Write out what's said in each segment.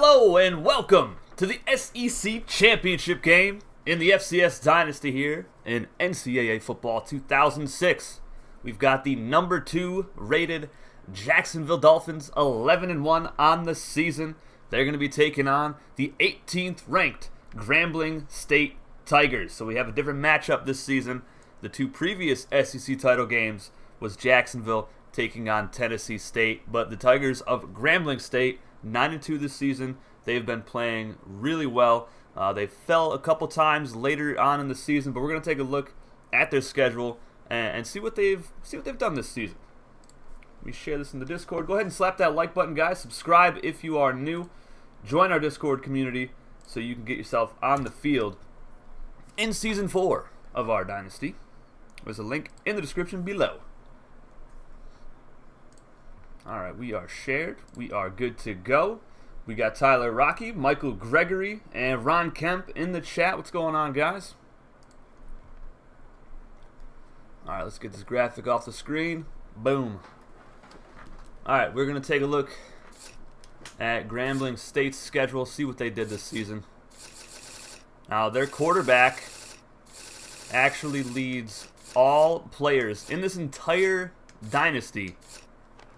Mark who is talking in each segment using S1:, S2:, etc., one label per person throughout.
S1: Hello and welcome to the SEC Championship game in the FCS Dynasty here in NCAA Football 2006. We've got the number 2 rated Jacksonville Dolphins, 11-1 on the season. They're going to be taking on the 18th ranked Grambling State Tigers. So we have a different matchup this season. The 2 previous SEC title games was Jacksonville taking on Tennessee State, but the Tigers of Grambling State 9-2 this season. They've been playing really well. They fell a couple times later on in the season, but we're going to take a look at their schedule and see what they've done this season. Let me share this in the Discord. Go ahead and slap that like button, guys. Subscribe if you are new. Join our Discord community so you can get yourself on the field in Season 4 of our Dynasty. There's a link in the description below. Alright, we are shared. We are good to go. We got Tyler Rocky, Michael Gregory, and Ron Kemp in the chat. What's going on, guys? Alright, let's get this graphic off the screen. Boom. Alright, we're going to take a look at Grambling State's schedule, see what they did this season. Now, their quarterback actually leads all players in this entire dynasty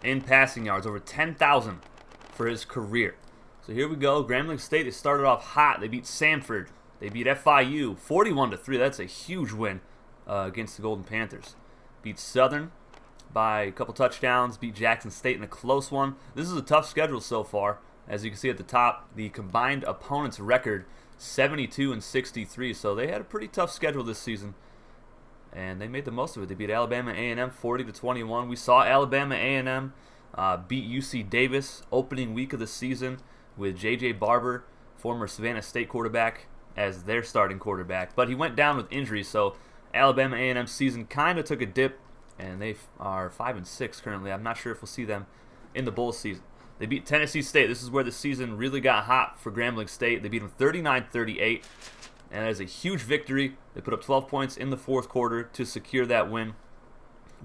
S1: in passing yards, over 10,000 for his career. So here we go. Grambling State, they started off hot. They beat Samford. They beat FIU 41-3. That's a huge win against the Golden Panthers. Beat Southern by a couple touchdowns. Beat Jackson State in a close one. This is a tough schedule so far. As you can see at the top, the combined opponents' record 72-63. So they had a pretty tough schedule this season, and they made the most of it. They beat Alabama A&M 40-21. We saw Alabama A&M beat UC Davis opening week of the season with J.J. Barber, former Savannah State quarterback, as their starting quarterback. But he went down with injury, so Alabama A&M season kind of took a dip, and they are 5-6 currently. I'm not sure if we'll see them in the bowl season. They beat Tennessee State. This is where the season really got hot for Grambling State. They beat them 39-38. And that is a huge victory. They put up 12 points in the fourth quarter to secure that win.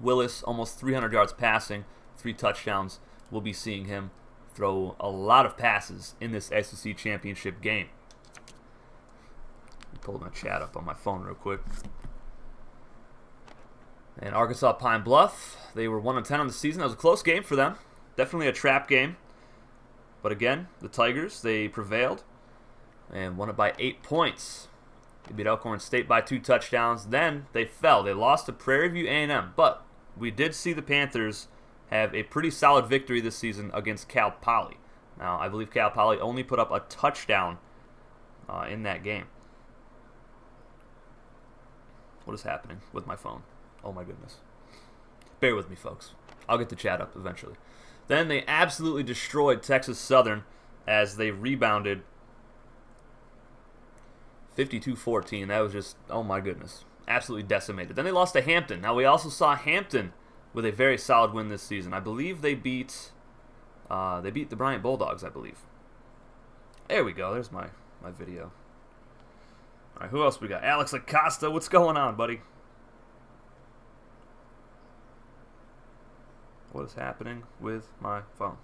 S1: Willis, almost 300 yards passing, 3 touchdowns. We'll be seeing him throw a lot of passes in this SEC championship game. I'm pulling my chat up on my phone real quick. And Arkansas Pine Bluff, they were 1-10 on the season. That was a close game for them. Definitely a trap game. But again, the Tigers, they prevailed and won it by 8 points. They beat Elkhorn State by 2 touchdowns. Then they fell. They lost to Prairie View A&M. But we did see the Panthers have a pretty solid victory this season against Cal Poly. Now, I believe Cal Poly only put up a touchdown in that game. What is happening with my phone? Oh my goodness. Bear with me, folks. I'll get the chat up eventually. Then they absolutely destroyed Texas Southern as they rebounded 52-14. That was just, oh my goodness, absolutely decimated. Then they lost to Hampton. Now we also saw Hampton with a very solid win this season. I believe they beat the Bryant Bulldogs, I believe. There we go. There's my video. All right, who else we got? Alex Acosta. What's going on, buddy? What is happening with my phone?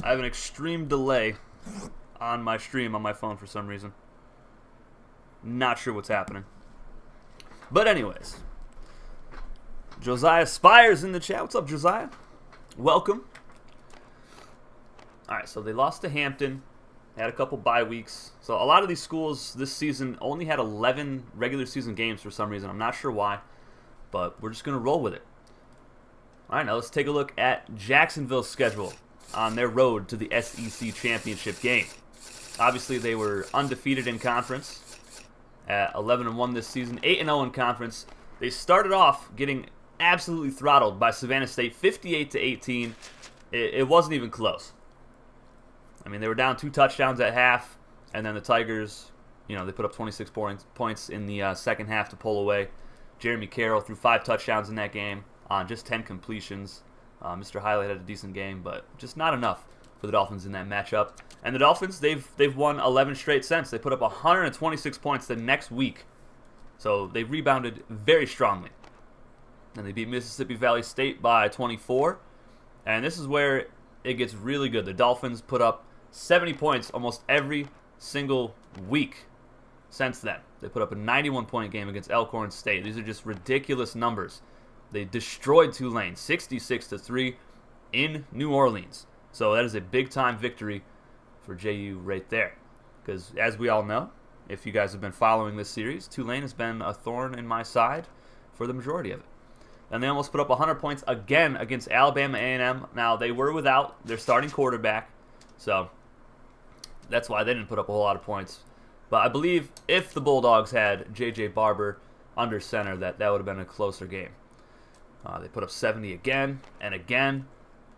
S1: I have an extreme delay on my stream on my phone for some reason. Not sure what's happening. But anyways, Josiah Spires in the chat. What's up, Josiah? Welcome. All right, so they lost to Hampton, had a couple bye weeks. So a lot of these schools this season only had 11 regular season games for some reason. I'm not sure why, but we're just going to roll with it. All right, now let's take a look at Jacksonville's schedule on their road to the SEC championship game. Obviously, they were undefeated in conference at 11-1 this season, 8-0 in conference. They started off getting absolutely throttled by Savannah State, 58-18. It wasn't even close. I mean, they were down 2 touchdowns at half, and then the Tigers, they put up 26 points in the second half to pull away. Jeremy Carroll threw 5 touchdowns in that game on just 10 completions. Mr. Highlight had a decent game, but just not enough for the Dolphins in that matchup. And the Dolphins, they've won 11 straight since. They put up 126 points the next week. So they rebounded very strongly. And they beat Mississippi Valley State by 24. And this is where it gets really good. The Dolphins put up 70 points almost every single week since then. They put up a 91-point game against Elkhorn State. These are just ridiculous numbers. They destroyed Tulane 66-3 in New Orleans. So that is a big-time victory for JU right there. Because as we all know, if you guys have been following this series, Tulane has been a thorn in my side for the majority of it. And they almost put up 100 points again against Alabama A&M. Now, they were without their starting quarterback, so that's why they didn't put up a whole lot of points. But I believe if the Bulldogs had J.J. Barber under center, that would have been a closer game. They put up 70 again and again,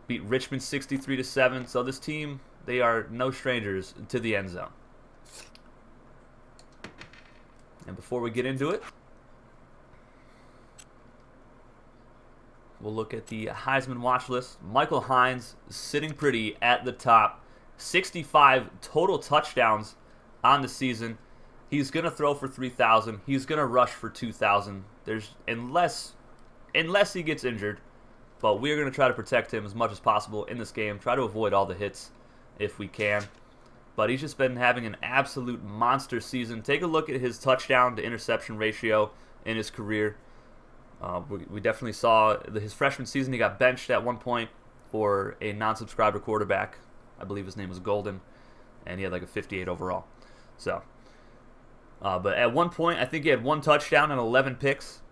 S1: beat Richmond 63-7. So this team, they are no strangers to the end zone. And before we get into it, we'll look at the Heisman watch list. Michael Hines sitting pretty at the top. 65 total touchdowns on the season. He's going to throw for 3,000. He's going to rush for 2,000. Unless he gets injured. But we're going to try to protect him as much as possible in this game. Try to avoid all the hits if we can. But he's just been having an absolute monster season. Take a look at his touchdown to interception ratio in his career. We definitely saw his freshman season. He got benched at one point for a non-subscriber quarterback. I believe his name was Golden. And he had like a 58 overall. So, but at one point, I think he had 1 touchdown and 11 picks.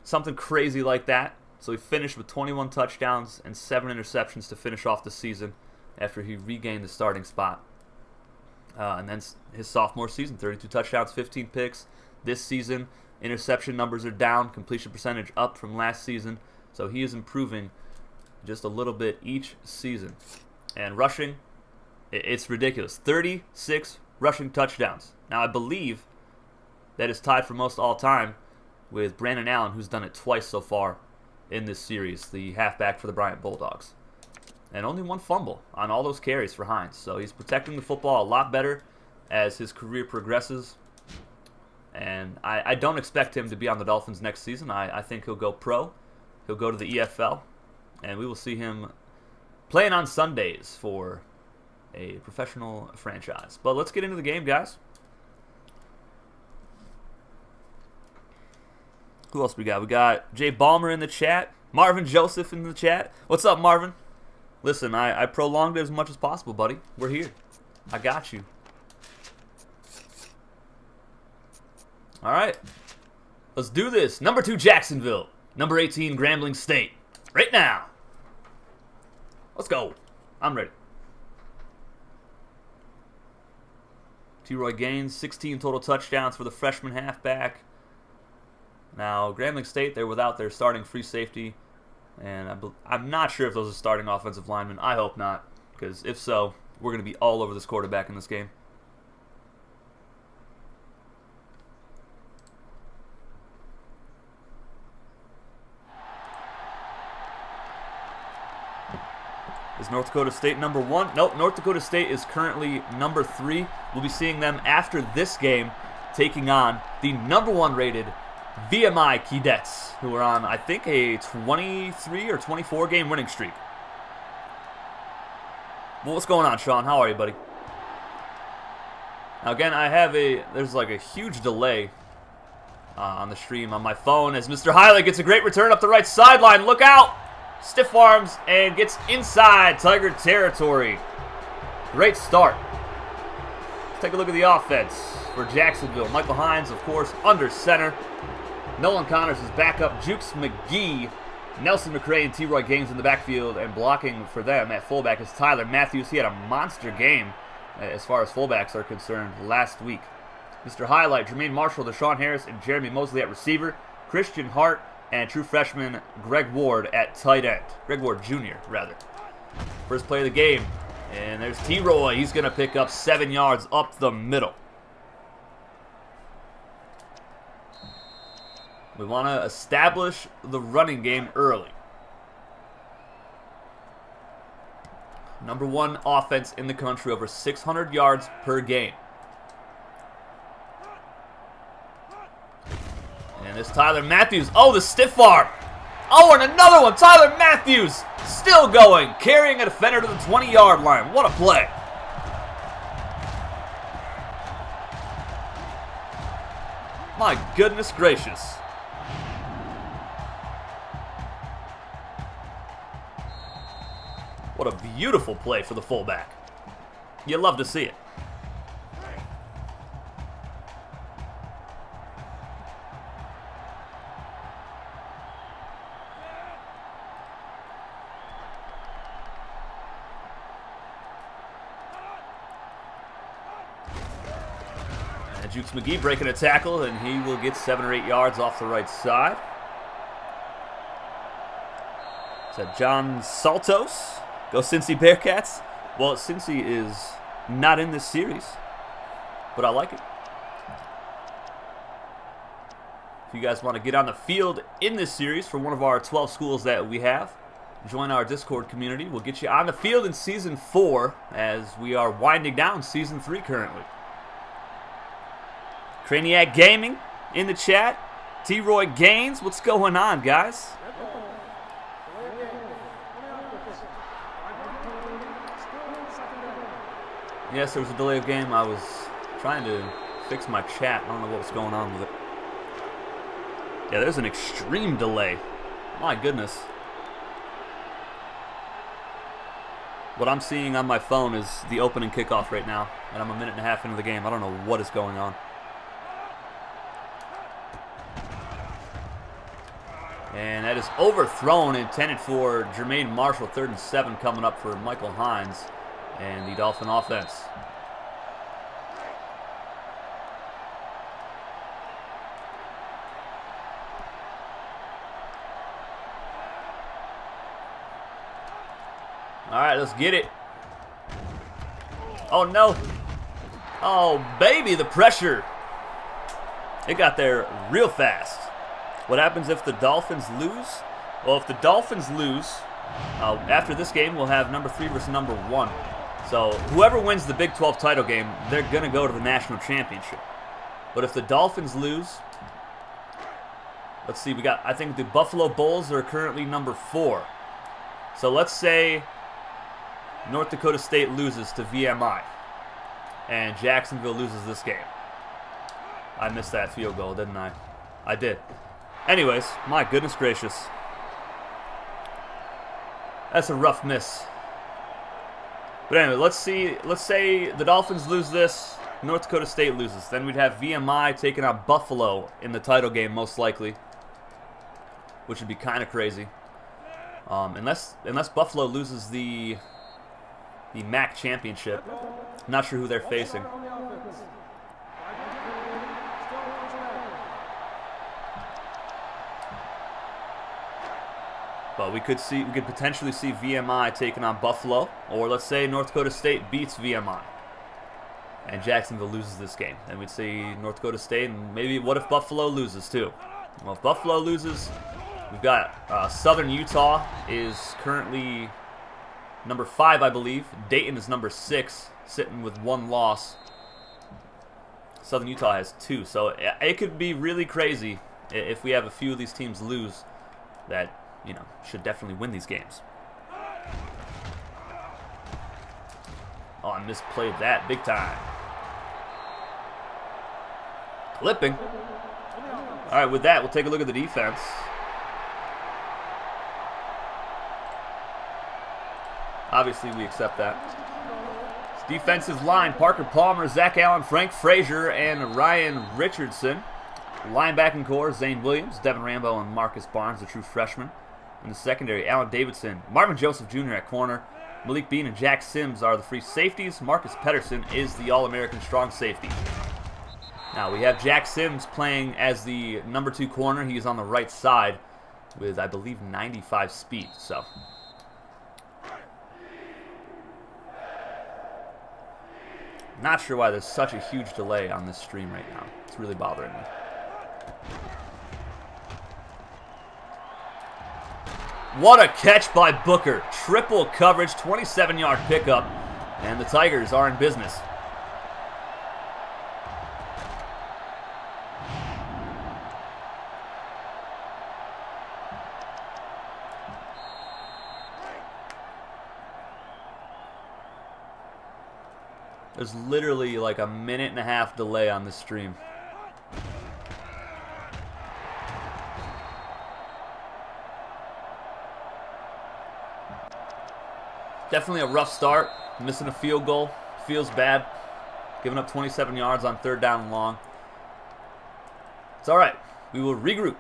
S1: Something crazy like that. So he finished with 21 touchdowns and 7 interceptions to finish off the season after he regained the starting spot. And then his sophomore season, 32 touchdowns, 15 picks. This season, interception numbers are down, completion percentage up from last season. So he is improving just a little bit each season. And rushing, it's ridiculous. 36 rushing touchdowns. Now I believe that is tied for most all time with Brandon Allen, who's done it twice so far in this series, the halfback for the Bryant Bulldogs. And only 1 fumble on all those carries for Hines. So he's protecting the football a lot better as his career progresses. And I don't expect him to be on the Dolphins next season. I think he'll go pro. He'll go to the EFL. And we will see him playing on Sundays for a professional franchise. But let's get into the game, guys. Who else we got? We got Jay Ballmer in the chat. Marvin Joseph in the chat. What's up, Marvin? Listen, I prolonged it as much as possible, buddy. We're here. I got you. All right. Let's do this. Number 2, Jacksonville. Number 18, Grambling State. Right now. Let's go. I'm ready. T-Roy Gaines, 16 total touchdowns for the freshman halfback. Now, Grambling State, they're without their starting free safety. And I'm not sure if those are starting offensive linemen. I hope not, because if so, we're going to be all over this quarterback in this game. Is North Dakota State number 1? Nope, North Dakota State is currently number 3. We'll be seeing them after this game taking on the number 1 rated VMI Keydets, who are on, I think, a 23 or 24 game winning streak. Well, what's going on, Sean? How are you, buddy? Now, again, there's like a huge delay on the stream on my phone as Mr. Hiley gets a great return up the right sideline. Look out! Stiff arms and gets inside Tiger territory. Great start. Let's take a look at the offense for Jacksonville. Michael Hines, of course, under center. Nolan Connors is back up. Jukes McGee, Nelson McRae, and T-Roy Gaines in the backfield, and blocking for them at fullback is Tyler Matthews. He had a monster game as far as fullbacks are concerned last week. Mr. Highlight, Jermaine Marshall, Deshaun Harris, and Jeremy Mosley at receiver. Christian Hart and true freshman Greg Ward at tight end. Greg Ward Jr., rather. First play of the game. And there's T-Roy. He's going to pick up 7 yards up the middle. We want to establish the running game early. #1 offense in the country, over 600 yards per game. And this Tyler Matthews. Oh, the stiff arm. Oh, and another one. Tyler Matthews still going, carrying a defender to the 20-yard line. What a play. My goodness gracious. What a beautiful play for the fullback. You love to see it. And Jukes McGee breaking a tackle, and he will get 7 or 8 yards off the right side. Is that John Saltos? Go Cincy Bearcats. Well, Cincy is not in this series, but I like it. If you guys want to get on the field in this series for one of our 12 schools that we have, join our Discord community. We'll get you on the field in Season 4 as we are winding down Season 3 currently. Craniac Gaming in the chat. T-Roy Gaines, what's going on, guys? Yes, there was a delay of game. I was trying to fix my chat. I don't know what was going on with it. Yeah, there's an extreme delay. My goodness. What I'm seeing on my phone is the opening kickoff right now, and I'm a minute and a half into the game. I don't know what is going on. And that is overthrown, intended for Jermaine Marshall. 3rd and 7 coming up for Michael Hines and the Dolphin offense. All right, let's get it. Oh, no. Oh, baby, the pressure. It got there real fast. What happens if the Dolphins lose? Well, if the Dolphins lose, after this game, we'll have #3 versus #1. So whoever wins the Big 12 title game, they're going to go to the national championship. But if the Dolphins lose, let's see, I think the Buffalo Bulls are currently #4. So let's say North Dakota State loses to VMI and Jacksonville loses this game. I missed that field goal, didn't I? I did. Anyways, my goodness gracious. That's a rough miss. But anyway, let's say the Dolphins lose this, North Dakota State loses. Then we'd have VMI taking on Buffalo in the title game, most likely, which would be kind of crazy. Unless Buffalo loses the MAC championship. I'm not sure who they're facing. But we could potentially see VMI taking on Buffalo, or let's say North Dakota State beats VMI and Jacksonville loses this game. Then we'd see North Dakota State, and maybe what if Buffalo loses too? Well, if Buffalo loses, we've got Southern Utah is currently #5, I believe. Dayton is #6, sitting with 1 loss. Southern Utah has 2, so it could be really crazy if we have a few of these teams lose that, you know, should definitely win these games. Oh, I misplayed that big time. Clipping. All right, with that, we'll take a look at the defense. Obviously, we accept that. Defensive line, Parker Palmer, Zach Allen, Frank Frazier, and Ryan Richardson. Linebacking core, Zane Williams, Devin Rambo, and Marcus Barnes, the true freshman. In the secondary, Allen Davidson, Marvin Joseph Jr. at corner. Malik Bean and Jack Sims are the free safeties. Marcus Pedersen is the All-American strong safety. Now, we have Jack Sims playing as the #2 corner. He is on the right side with, I believe, 95 speed. So, not sure why there's such a huge delay on this stream right now. It's really bothering me. What a catch by Booker. Triple coverage, 27-yard pickup, and the Tigers are in business. There's literally like a minute-and-a-half delay on this stream. Definitely a rough start. Missing a field goal. Feels bad. Giving up 27 yards on 3rd down and long. It's all right. We will regroup.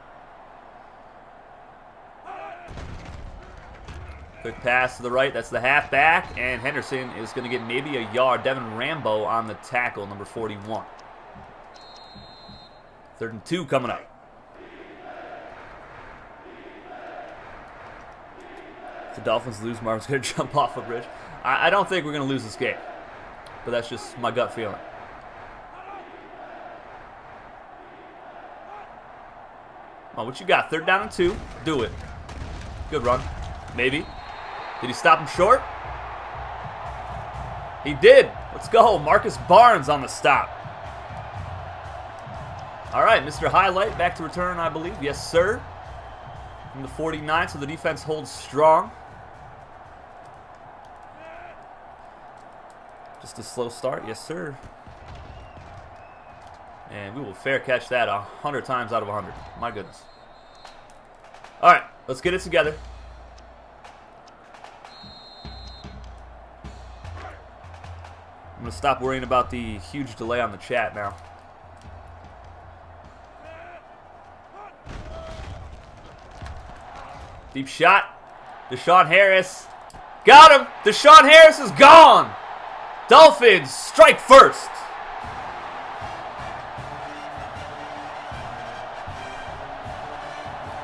S1: Quick pass to the right. That's the halfback. And Henderson is going to get maybe a yard. Devin Rambo on the tackle, number 41. 3rd and 2 coming up. If the Dolphins lose, Marvin's going to jump off a bridge. I don't think we're going to lose this game. But that's just my gut feeling. Oh, what you got? 3rd down and 2. Do it. Good run. Maybe. Did he stop him short? He did. Let's go. Marcus Barnes on the stop. All right, Mr. Highlight back to return, I believe. Yes, sir. From the 49, so the defense holds strong. Just a slow start. Yes, sir. And we will fair catch that 100 times out of 100. My goodness. All right, let's get it together. I'm going to stop worrying about the huge delay on the chat now. Deep shot. Deshaun Harris. Got him. Deshaun Harris is gone. Dolphins strike first.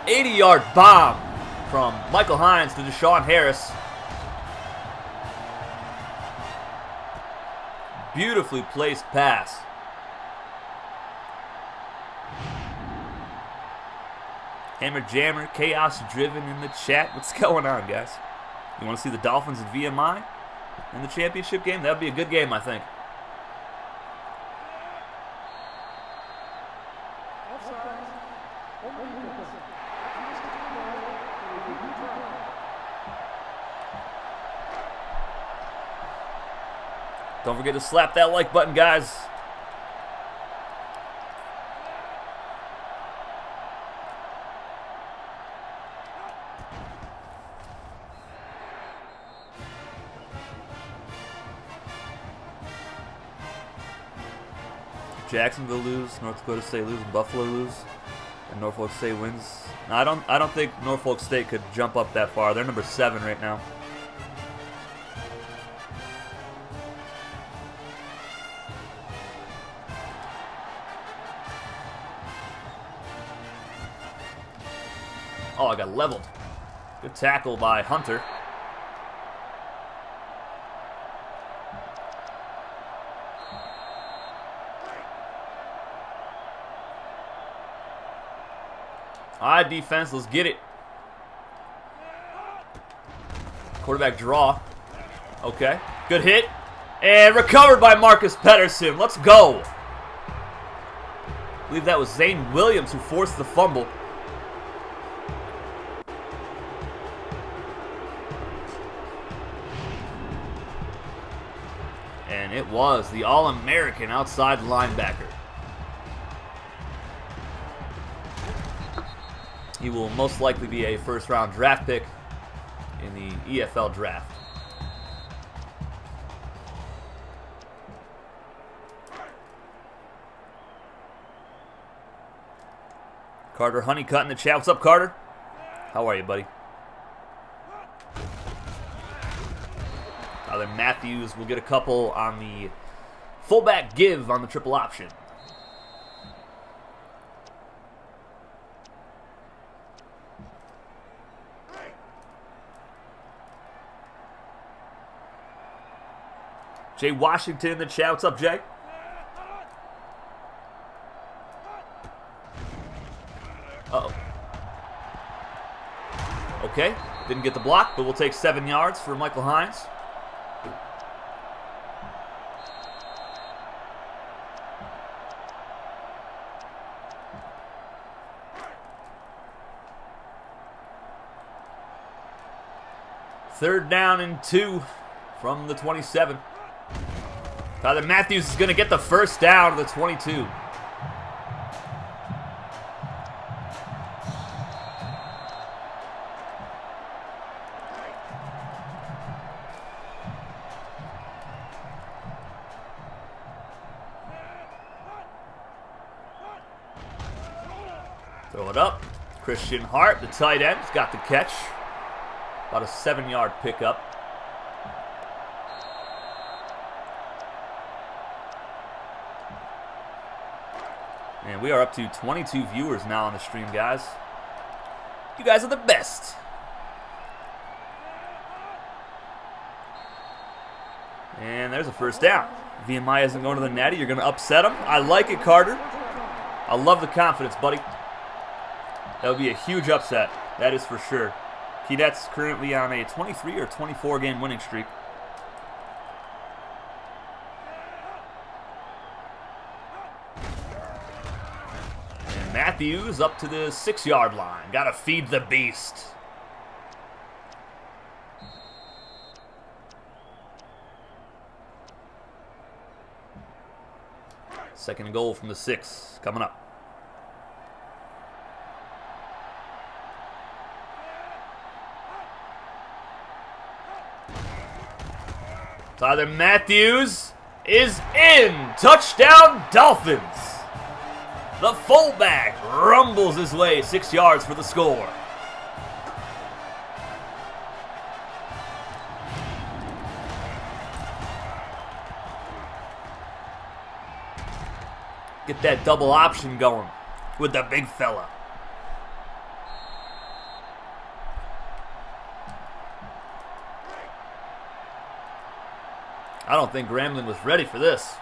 S1: '80-yard bomb from Michael Hines to Deshaun Harris. Beautifully placed pass. Hammer Jammer, Chaos Driven in the chat. What's going on, guys? You want to see the Dolphins and VMI in the championship game? That would be a good game, I think. Don't forget to slap that like button, guys. Jacksonville lose, North Dakota State lose, and Buffalo lose, and Norfolk State wins. No, I don't think Norfolk State could jump up that far. They're number 7 right now. Oh, I got leveled. Good tackle by Hunter. All right, defense, let's get it. Quarterback draw. Okay, good hit. And recovered by Marcus Pettersson. Let's go. I believe that was Zane Williams who forced the fumble. And it was the All-American outside linebacker. He will most likely be a first-round draft pick in the EFL draft. Carter Honeycutt in the chat. What's up, Carter? How are you, buddy? Tyler Matthews will get a couple on the fullback give on the triple option. Jay Washington in the chat. What's up, Jay? Uh-oh. Okay. Didn't get the block, but we'll take 7 yards for Michael Hines. Third down and 2 from the 27. Tyler Matthews is going to get the first down to the 22. Throw it up. Christian Hart, the tight end, has got the catch. About a 7-yard pickup. And we are up to 22 viewers now on the stream, guys. You guys are the best. And there's a first down. VMI isn't going to the natty. You're going to upset him. I like it, Carter. I love the confidence, buddy. That would be a huge upset. That is for sure. Keydet's currently on a 23 or 24 game winning streak. And Matthews up to the 6-yard line. Got to feed the beast. Second and goal from the 6 coming up. Tyler Matthews is in. Touchdown, Dolphins. The fullback rumbles his way 6 yards for the score. Get that double option going with the big fella. I don't think Grambling was ready for this.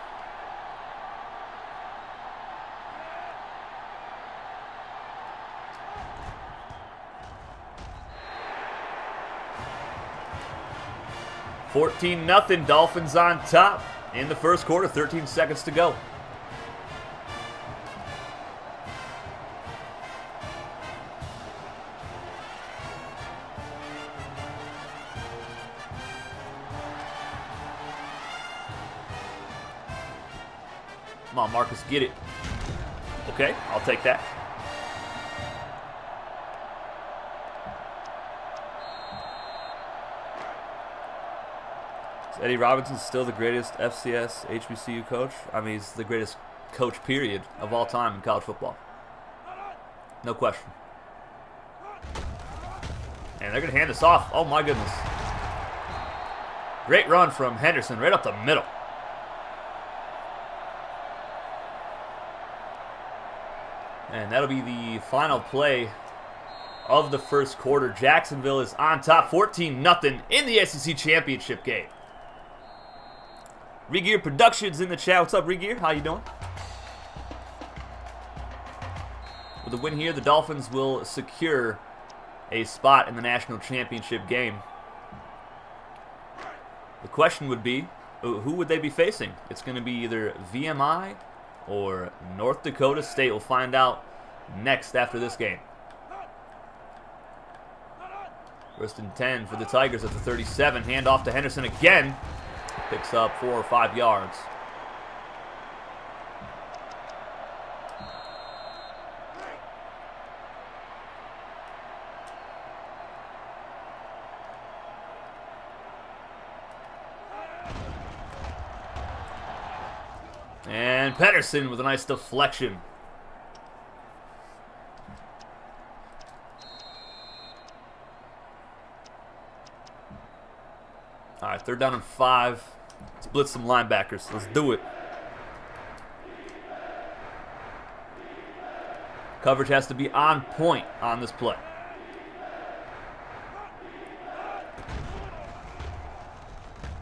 S1: $14-0, Dolphins on top in the first quarter, 13 seconds to go. Come on, Marcus, get it. Okay, I'll take that. Is Eddie Robinson still the greatest FCS HBCU coach? I mean, he's the greatest coach, period, of all time in college football. No question. And they're going to hand this off. Oh, my goodness. Great run from Henderson right up the middle. And that'll be the final play of the first quarter. Jacksonville is on top 14-0 in the SEC Championship game. Regear Productions in the chat. What's up, Regear? How you doing? With a win here, the Dolphins will secure a spot in the national championship game. The question would be, who would they be facing? It's going to be either VMI or North Dakota State. We'll find out next after this game. First and 10 for the Tigers at the 37. Hand off to Henderson again. Picks up 4 or 5 yards. And Pedersen with a nice deflection. All right, 3rd down and 5. Let's blitz some linebackers. Let's do it. Coverage has to be on point on this play.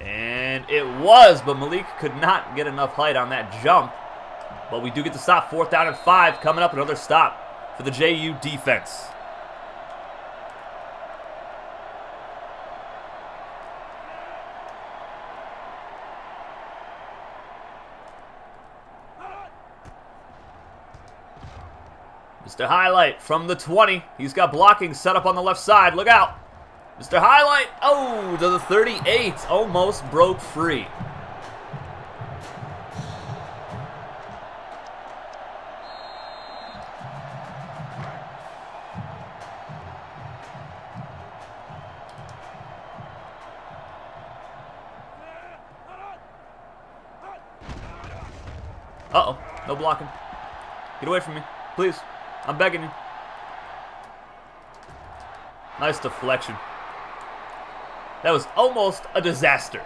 S1: And it was, but Malik could not get enough height on that jump. But we do get the stop. 4th down and 5. Coming up, another stop for the JU defense. Mr. Highlight from the 20. He's got blocking set up on the left side. Look out. Mr. Highlight. Oh, to the 38. Almost broke free. Uh-oh. No blocking. Get away from me. Please. I'm begging you. Nice deflection. That was almost a disaster.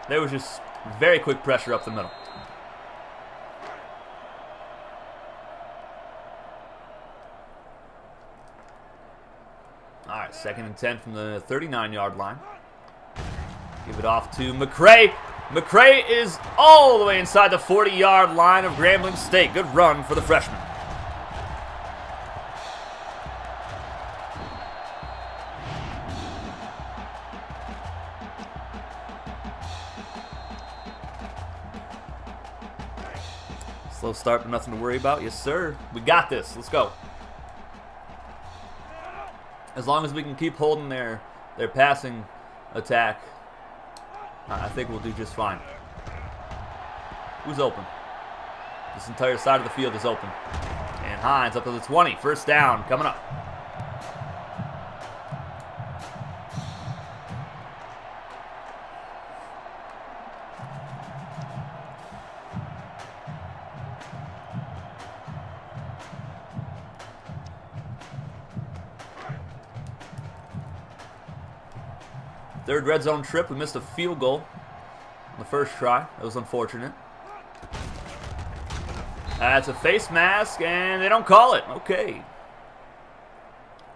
S1: There was just very quick pressure up the middle. All right, 2nd and 10 from the 39-yard line. Give it off to McCray. McCray is all the way inside the 40-yard line of Grambling State. Good run for the freshman. Slow start, but nothing to worry about. Yes, sir. We got this. Let's go. As long as we can keep holding their passing attack, I think we'll do just fine. Who's open? This entire side of the field is open. And Hines up to the 20. First down coming up. Third red zone trip. We missed a field goal on the first try. That was unfortunate. That's a face mask, and they don't call it. Okay.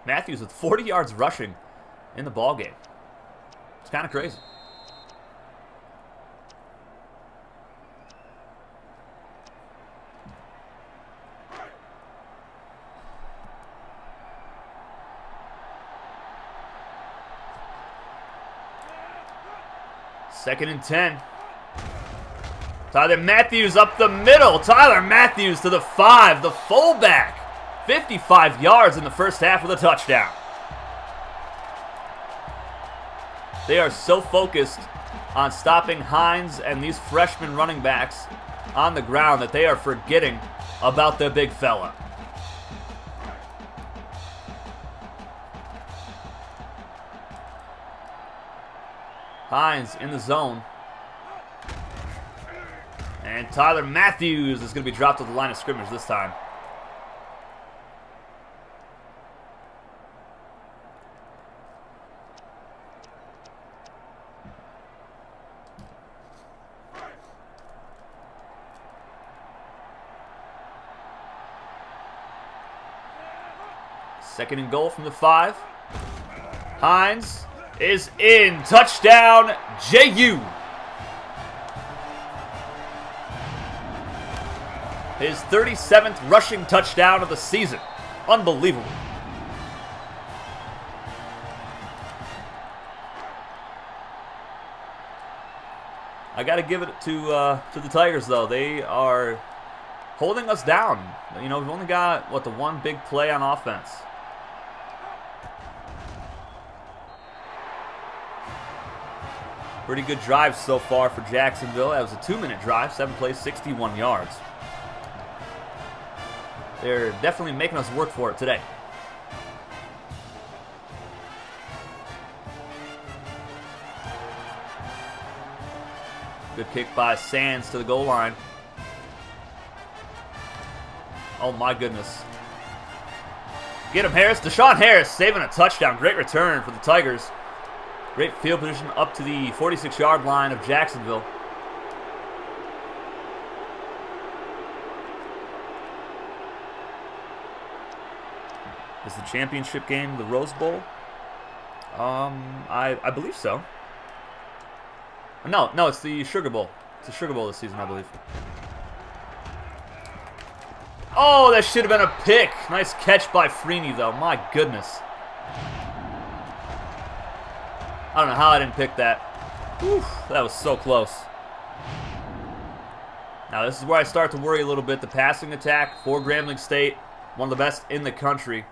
S1: Matthews with 40 yards rushing in the ballgame. It's kind of crazy. Second and 10. Tyler Matthews up the middle. Tyler Matthews to the 5, the fullback. 55 yards in the first half with a touchdown. They are so focused on stopping Hines and these freshman running backs on the ground that they are forgetting about their big fella. Hines in the zone. And Tyler Matthews is going to be dropped at the line of scrimmage this time. Second and goal from the 5. Hines is in. Touchdown, JU. His 37th rushing touchdown of the season. Unbelievable. I got to give it to the Tigers, though. They are holding us down. You know, we've only got, the one big play on offense. Pretty good drive so far for Jacksonville. That was a 2-minute drive, 7 plays, 61 yards. They're definitely making us work for it today. Good kick by Sands to the goal line. Oh my goodness. Get him, Harris. Deshaun Harris saving a touchdown. Great return for the Tigers. Great field position up to the 46-yard line of Jacksonville. Is the championship game the Rose Bowl? I believe so. No, it's the Sugar Bowl. It's the Sugar Bowl this season, I believe. Oh, that should have been a pick. Nice catch by Freeney, though. My goodness. I don't know how I didn't pick that. Oof, that was so close. Now, this is where I start to worry a little bit. The passing attack for Grambling State One of the best in the country.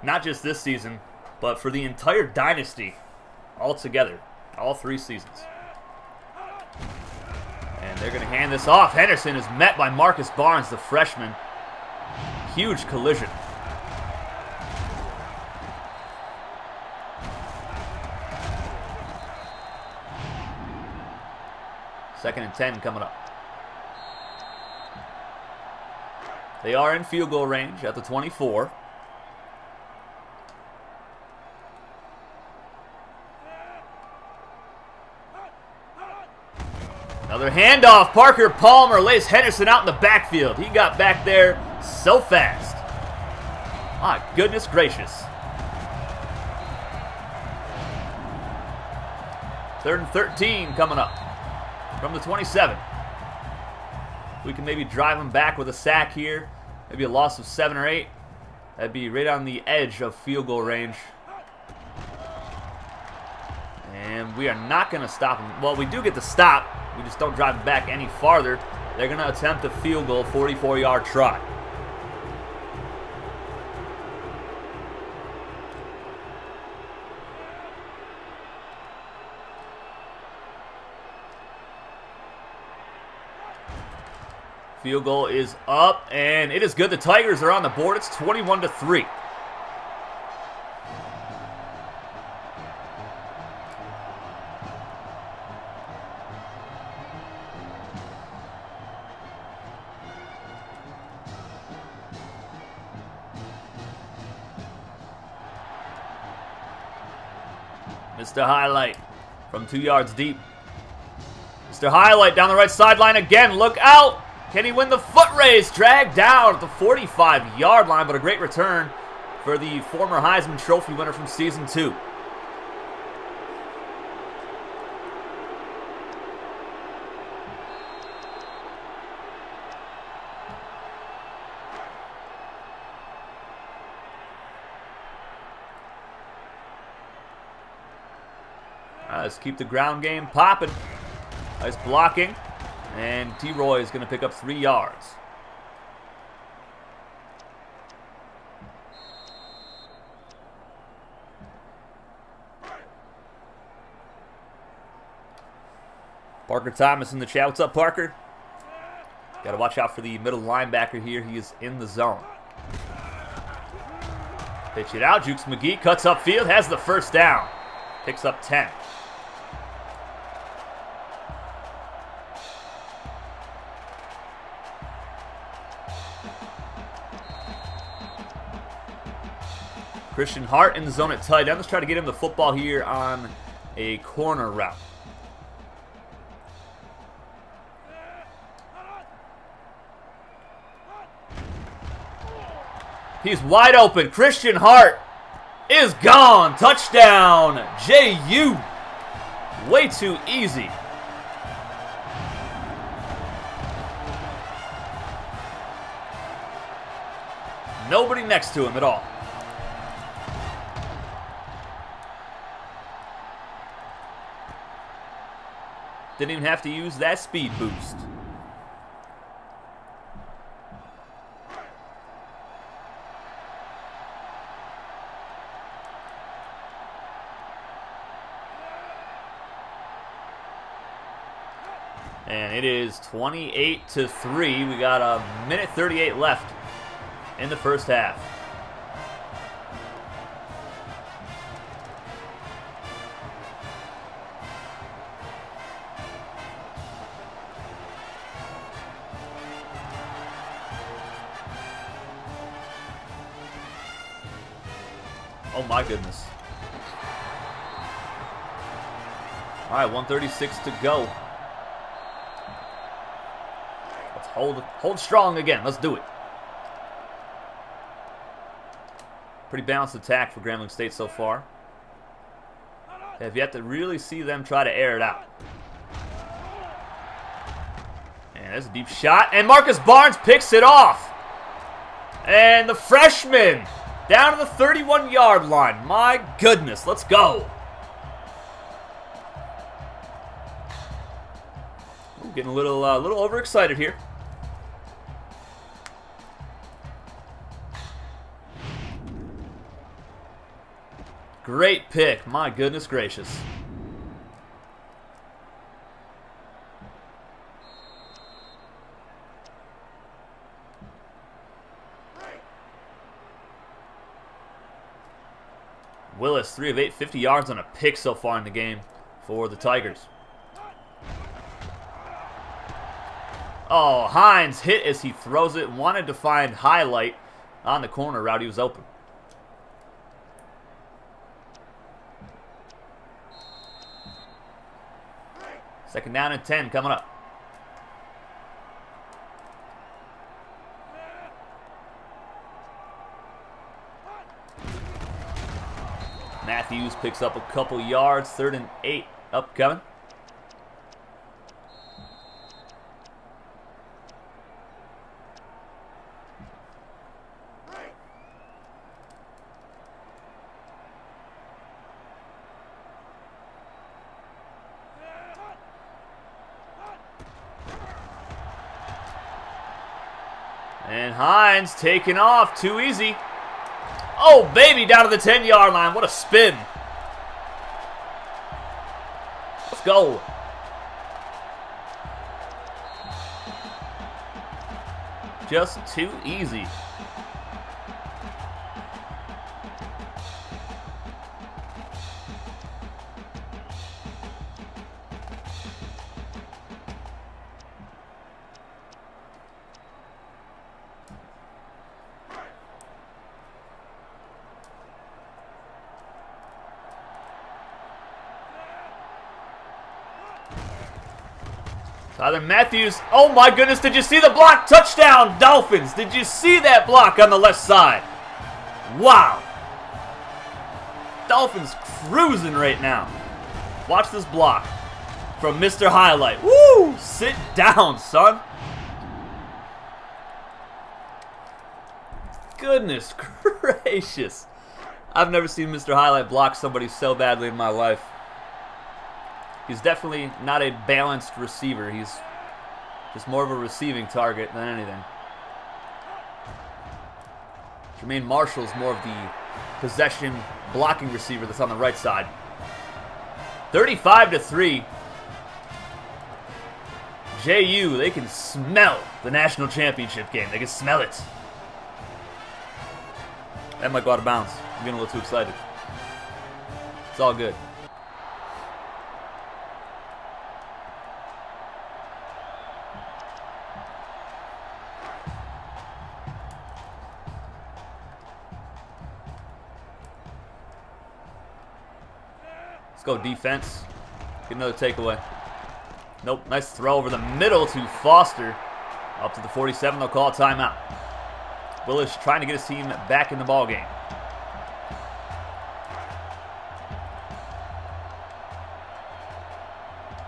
S1: Not just this season, but for the entire Dynasty altogether. All 3 seasons. And they're going to hand this off. Henderson is met by Marcus Barnes, the freshman. Huge collision. Second and 10 coming up. They are in field goal range at the 24. Another handoff. Parker Palmer lays Henderson out in the backfield. He got back there so fast. My goodness gracious. 3rd and 13 coming up from the 27. We can maybe drive them back with a sack here. Maybe a loss of 7 or 8. That'd be right on the edge of field goal range. And we are not going to stop them. Well, we do get the stop. We just don't drive them back any farther. They're going to attempt a field goal, 44-yard try. Field goal is up, and it is good. The Tigers are on the board. It's 21-3. Mr. Highlight from 2 yards deep. Mr. Highlight down the right sideline again. Look out! Can he win the foot race? Dragged down at the 45-yard line, but a great return for the former Heisman Trophy winner from Season 2. Let's keep the ground game popping. Nice blocking. And T-Roy is going to pick up 3 yards. Parker Thomas in the chat. What's up, Parker? Got to watch out for the middle linebacker here. He is in the zone. Pitch it out. Jukes McGee cuts upfield. Has the first down. Picks up 10. Christian Hart in the zone at tight end. Let's try to get him the football here on a corner route. He's wide open. Christian Hart is gone. Touchdown, JU. Way too easy. Nobody next to him at all. Didn't even have to use that speed boost. And it is 28-3. We got a minute 38 left in the first half. Oh my goodness. All right, 1:36 to go. Let's hold strong again. Let's do it. Pretty balanced attack for Grambling State so far. Have yet to really see them try to air it out. And there's a deep shot, and Marcus Barnes picks it off. And the freshman down to the 31-yard line. My goodness, let's go. Ooh, getting a little overexcited here. Great pick. My goodness gracious. Willis, 3 of 8, 50 yards on a pick so far in the game for the Tigers. Oh, Hines hit as he throws it. Wanted to find highlight on the corner route. He was open. Second down and 10 coming up. Matthews picks up a couple yards. 3rd and 8 upcoming. And Hines taking off. Too easy. Oh, baby, down to the 10-yard line. What a spin. Let's go. Just too easy. Tyler Matthews, oh my goodness, did you see the block? Touchdown, Dolphins. Did you see that block on the left side? Wow. Dolphins cruising right now. Watch this block from Mr. Highlight. Woo! Sit down, son. Goodness gracious. I've never seen Mr. Highlight block somebody so badly in my life. He's definitely not a balanced receiver. He's just more of a receiving target than anything. Jermaine Marshall's more of the possession blocking receiver that's on the right side. 35-3. JU, they can smell the national championship game. They can smell it. That might go out of bounds. I'm getting a little too excited. It's all good. Let's go defense. Get another takeaway. Nope, nice throw over the middle to Foster. Up to the 47, they'll call a timeout. Willis trying to get his team back in the ballgame.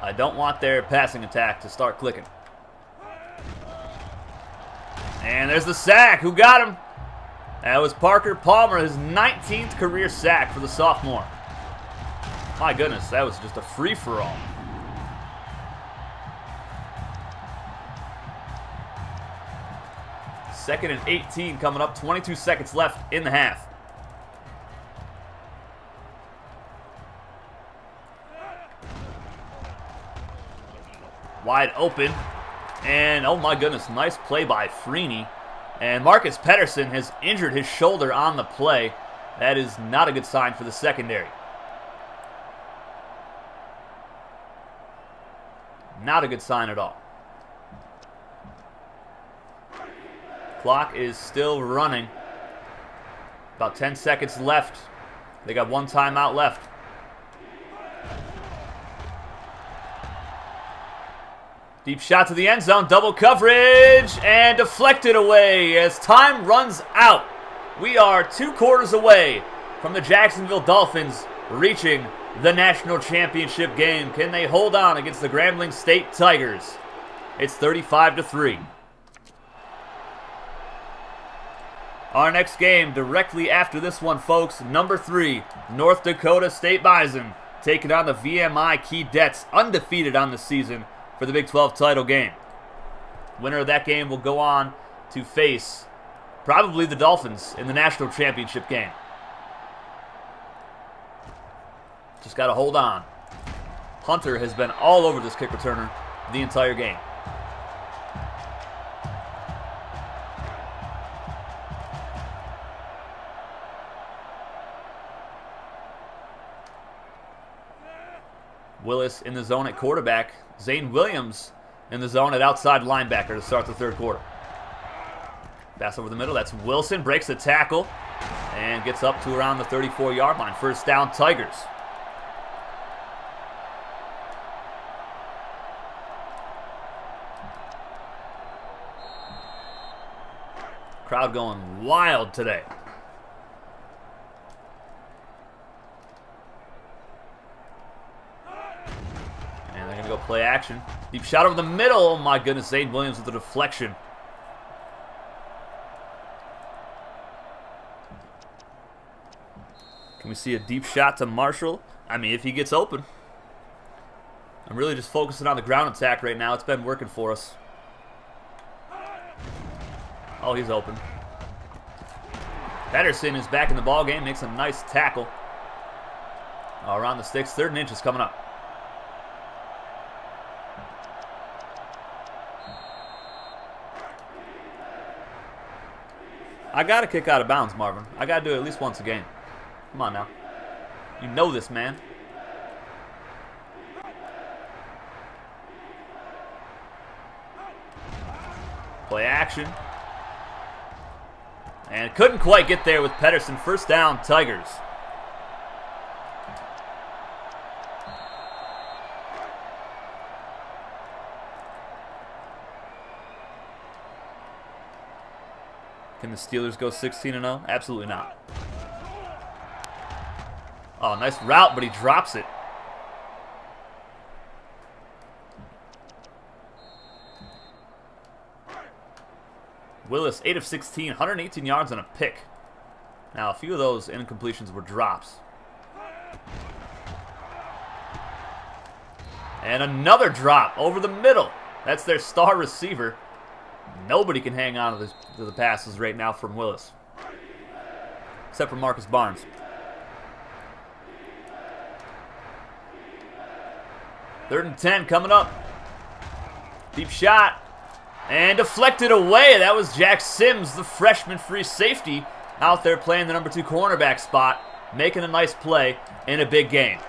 S1: I don't want their passing attack to start clicking. And there's the sack. Who got him? That was Parker Palmer, his 19th career sack for the sophomore. My goodness, that was just a free-for-all. Second and 18 coming up. 22 seconds left in the half. Wide open. And, oh my goodness, nice play by Freeney. And Marcus Pedersen has injured his shoulder on the play. That is not a good sign for the secondary. Not a good sign at all. Clock is still running. About 10 seconds left. They got one timeout left. Deep shot to the end zone. Double coverage. And deflected away as time runs out. We are 2 quarters away from the Jacksonville Dolphins reaching the national championship game. Can they hold on against the Grambling State Tigers? It's 35-3. Our next game directly after this one, folks. Number 3, North Dakota State Bison taking on the VMI Keydets, undefeated on the season for the Big 12 title game. Winner of that game will go on to face probably the Dolphins in the national championship game. Just got to hold on. Hunter has been all over this kick returner the entire game. Willis in the zone at quarterback. Zane Williams in the zone at outside linebacker to start the third quarter. Pass over the middle. That's Wilson. Breaks the tackle and gets up to around the 34-yard line. First down, Tigers. Crowd going wild today. And they're going to go play action. Deep shot over the middle. Oh my goodness, Zane Williams with the deflection. Can we see a deep shot to Marshall? I mean, if he gets open. I'm really just focusing on the ground attack right now. It's been working for us. Oh, he's open. Pedersen is back in the ball game. Makes a nice tackle. Around the sticks. 3rd and inch is coming up. I got to kick out of bounds, Marvin. I got to do it at least once a game. Come on now. You know this, man. Play action. And couldn't quite get there with Pedersen. First down, Tigers. Can the Steelers go 16-0? Absolutely not. Oh, nice route, but he drops it. Willis, 8 of 16, 118 yards and a pick. Now, a few of those incompletions were drops. And another drop over the middle. That's their star receiver. Nobody can hang on to the passes right now from Willis. Except for Marcus Barnes. Third and 10 coming up. Deep shot. And deflected away. That was Jack Sims, the freshman free safety, out there playing the number 2 cornerback spot, making a nice play in a big game.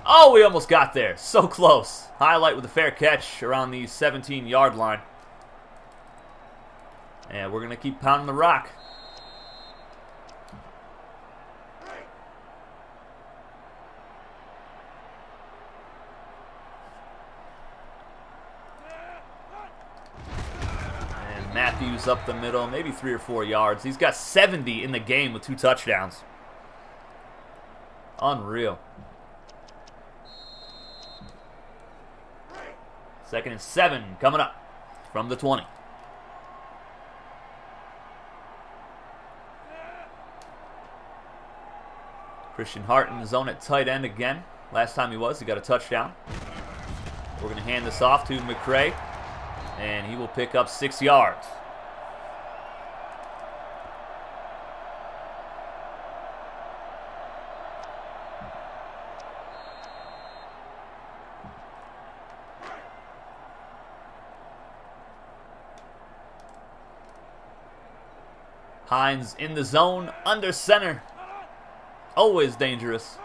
S1: Oh, we almost got there. So close. Highlight with a fair catch around the 17-yard line. And we're going to keep pounding the rock. And Matthews up the middle, maybe 3 or 4 yards. He's got 70 in the game with 2 touchdowns. Unreal. 2nd and 7 coming up from the 20. Christian Hart in the zone at tight end again. Last time he got a touchdown. We're going to hand this off to McCray, and he will pick up 6 yards. Hines in the zone, under center. Always dangerous.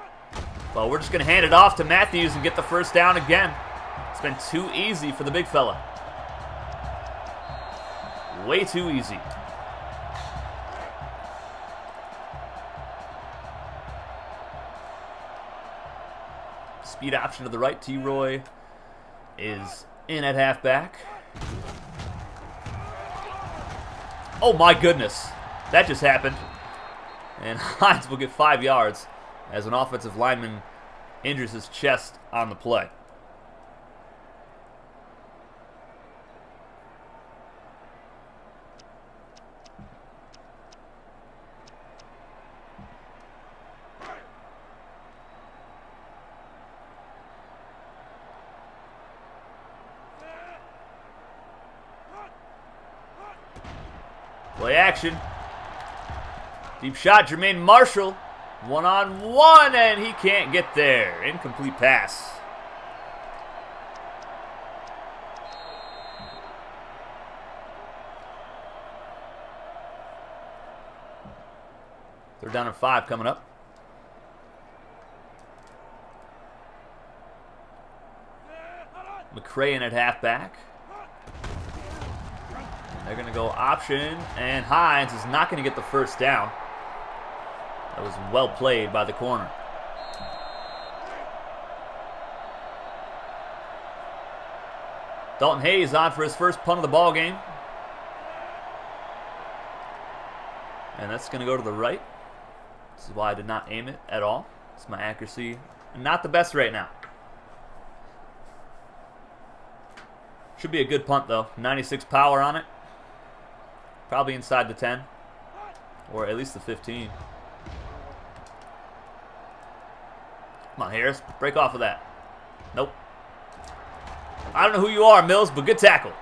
S1: Well, we're just going to hand it off to Matthews and get the first down again. It's been too easy for the big fella. Way too easy. Speed option to the right. T-Roy is in at halfback. Oh my goodness. That just happened. And Hines will get 5 yards as an offensive lineman injures his chest on the play. Play action. Deep shot, Jermaine Marshall. One-on-one, and he can't get there. Incomplete pass. They're down at 5 coming up. McCrayen at halfback. They're going to go option, and Hines is not going to get the first down. That was well played by the corner. Dalton Hayes on for his first punt of the ball game. And that's going to go to the right. This is why I did not aim it at all. It's my accuracy not the best right now. Should be a good punt though. 96 power on it. Probably inside the 10. Or at least the 15. Come on, Harris. Break off of that. Nope. I don't know who you are, Mills, but good tackle.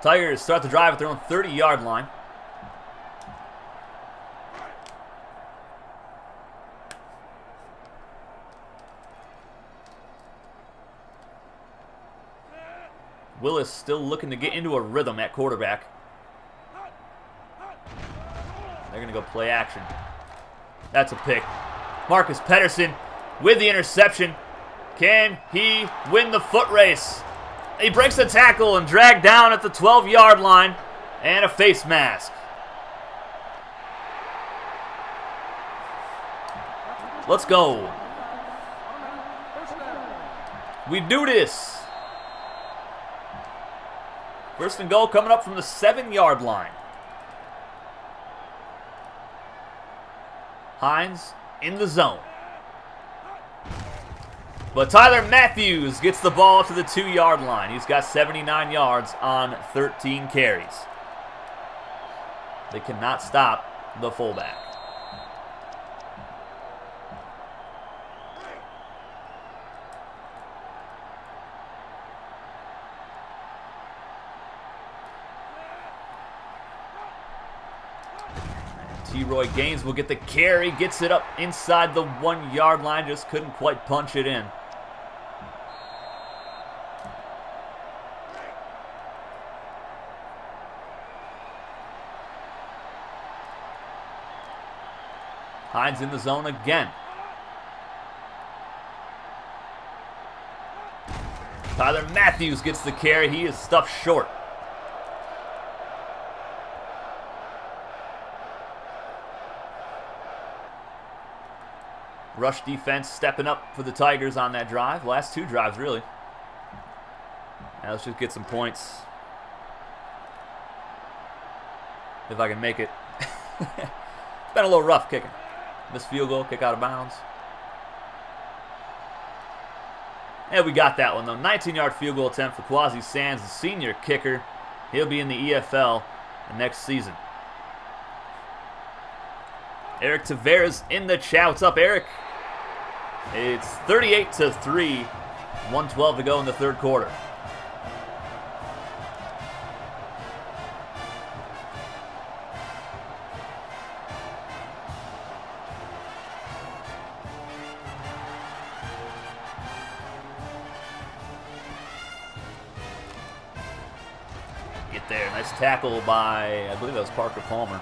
S1: Tigers start the drive at their own 30-yard line. Willis still looking to get into a rhythm at quarterback. They're going to go play action. That's a pick. Marcus Pedersen with the interception. Can he win the foot race? He breaks the tackle and dragged down at the 12-yard line. And a face mask. Let's go. We do this. First and goal coming up from the 7-yard line. Hines in the zone. But Tyler Matthews gets the ball to the 2-yard line. He's got 79 yards on 13 carries. They cannot stop the fullback. T-Roy Gaines will get the carry, gets it up inside the 1-yard line, just couldn't quite punch it in. Hines in the zone again. Tyler Matthews gets the carry. He is stuffed short. Rush defense stepping up for the Tigers on that drive. Last 2 drives, really. Now let's just get some points. If I can make it. It's been a little rough kicking. Missed field goal, kick out of bounds. And we got that one, though. 19-yard field goal attempt for Quasi Sands, the senior kicker. He'll be in the EFL next season. Eric Tavares in the chat. What's up, Eric? It's 38-3. 1:12 to go in the third quarter. Get there. Nice tackle by, I believe that was Parker Palmer.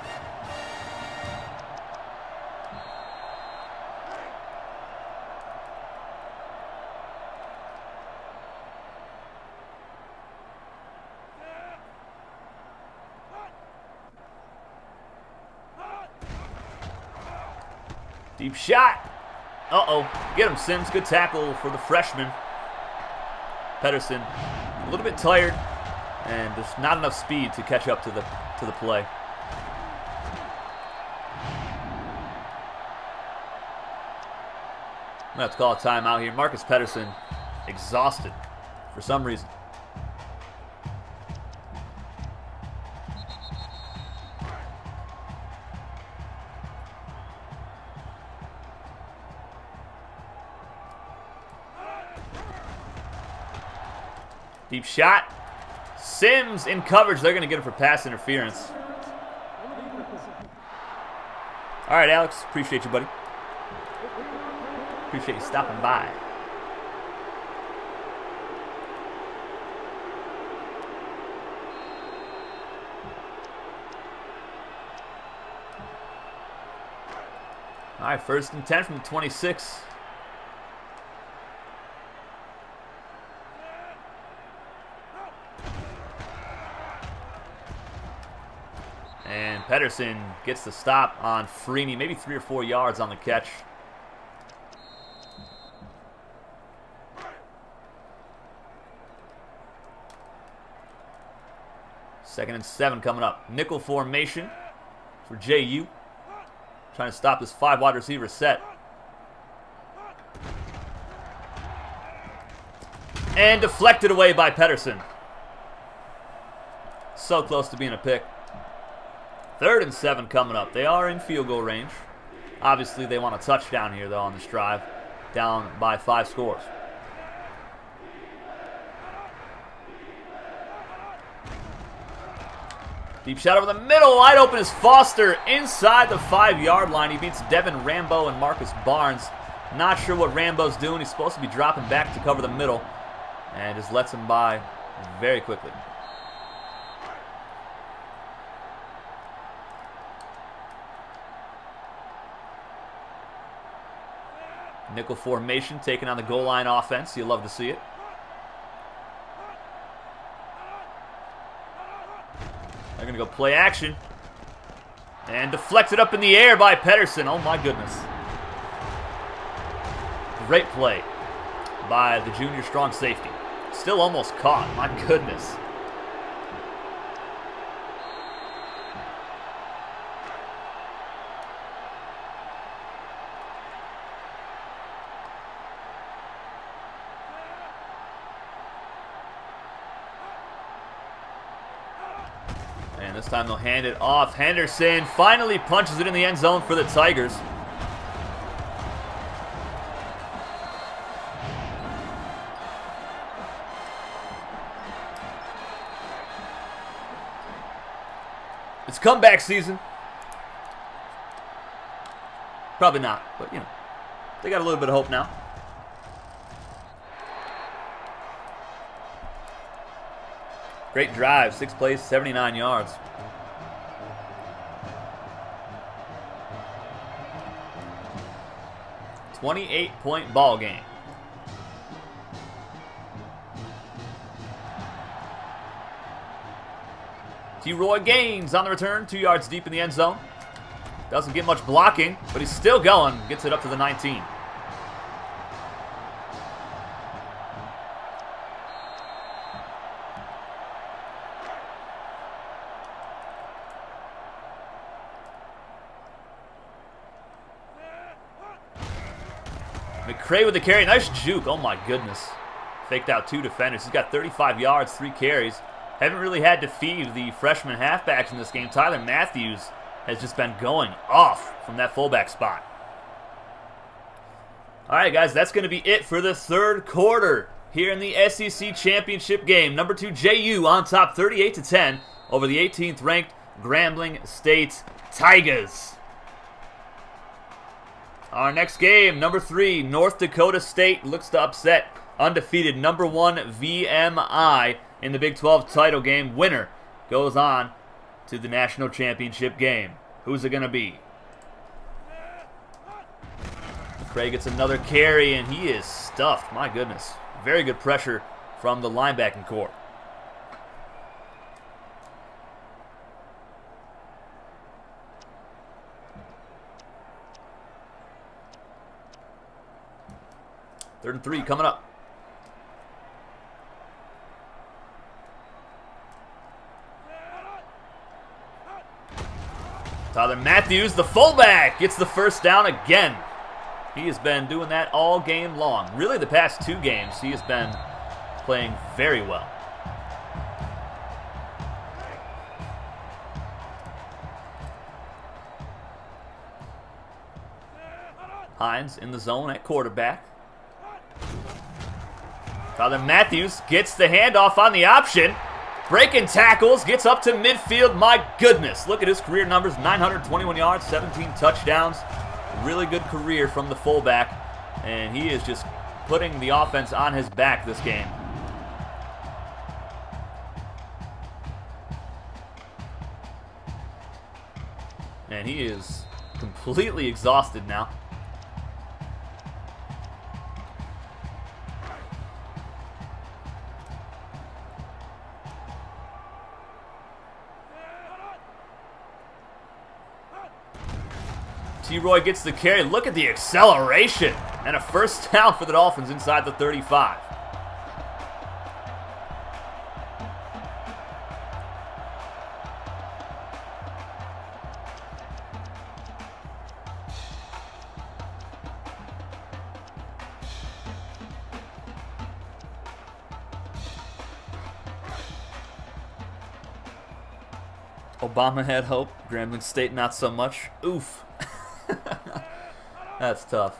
S1: Deep shot. Uh-oh. Get him, Sims. Good tackle for the freshman. Pedersen a little bit tired, and there's not enough speed to catch up to the play. I'm going to have to call a timeout here. Marcus Pedersen exhausted for some reason. Deep shot. Sims in coverage. They're going to get him for pass interference. All right, Alex. Appreciate you, buddy. Appreciate you stopping by. All right, 1st and 10 from the 26. And Pedersen gets the stop on Freeney, maybe 3 or 4 yards on the catch. Second and 7 coming up. Nickel formation for JU. Trying to stop this 5 wide receiver set. And deflected away by Pedersen. So close to being a pick. 3rd and 7 coming up. They are in field goal range. Obviously, they want a touchdown here, though, on this drive. Down by 5 scores. Deep shot over the middle. Wide open is Foster inside the 5-yard line. He beats Devin Rambo and Marcus Barnes. Not sure what Rambo's doing. He's supposed to be dropping back to cover the middle. And just lets him by very quickly. Nickel formation taking on the goal line offense. You love to see it. They're going to go play action. And deflected up in the air by Pedersen. Oh my goodness. Great play by the junior strong safety. Still almost caught. My goodness. And this time they'll hand it off. Henderson finally punches it in the end zone for the Tigers. It's comeback season. Probably not, but you know, they got a little bit of hope now. Great drive, 6 plays, 79 yards. $28-point ball game. T-Roy Gaines on the return, 2 yards deep in the end zone. Doesn't get much blocking, but he's still going. Gets it up to the 19. McCray with the carry. Nice juke. Oh, my goodness. Faked out 2 defenders. He's got 35 yards, 3 carries. Haven't really had to feed the freshman halfbacks in this game. Tyler Matthews has just been going off from that fullback spot. All right, guys, that's going to be it for the 3rd quarter here in the SEC Championship game. Number 2, JU on top 38-10 over the 18th-ranked Grambling State Tigers. Our next game, number 3, North Dakota State looks to upset undefeated number 1 VMI in the Big 12 title game. Winner goes on to the national championship game. Who's it going to be? McCray gets another carry, and he is stuffed. My goodness. Very good pressure from the linebacking core. Third and 3 coming up. Tyler Matthews, the fullback, gets the first down again. He has been doing that all game long. Really, the past 2 games, he has been playing very well. Hines in the zone at quarterback. Tyler Matthews gets the handoff on the option. Breaking tackles, gets up to midfield. My goodness, look at his career numbers. 921 yards, 17 touchdowns. Really good career from the fullback. And he is just putting the offense on his back this game. And he is completely exhausted now. T-Roy gets the carry. Look at the acceleration. And a first down for the Dolphins inside the 35. Obama had hope. Grambling State not so much. Oof. That's tough.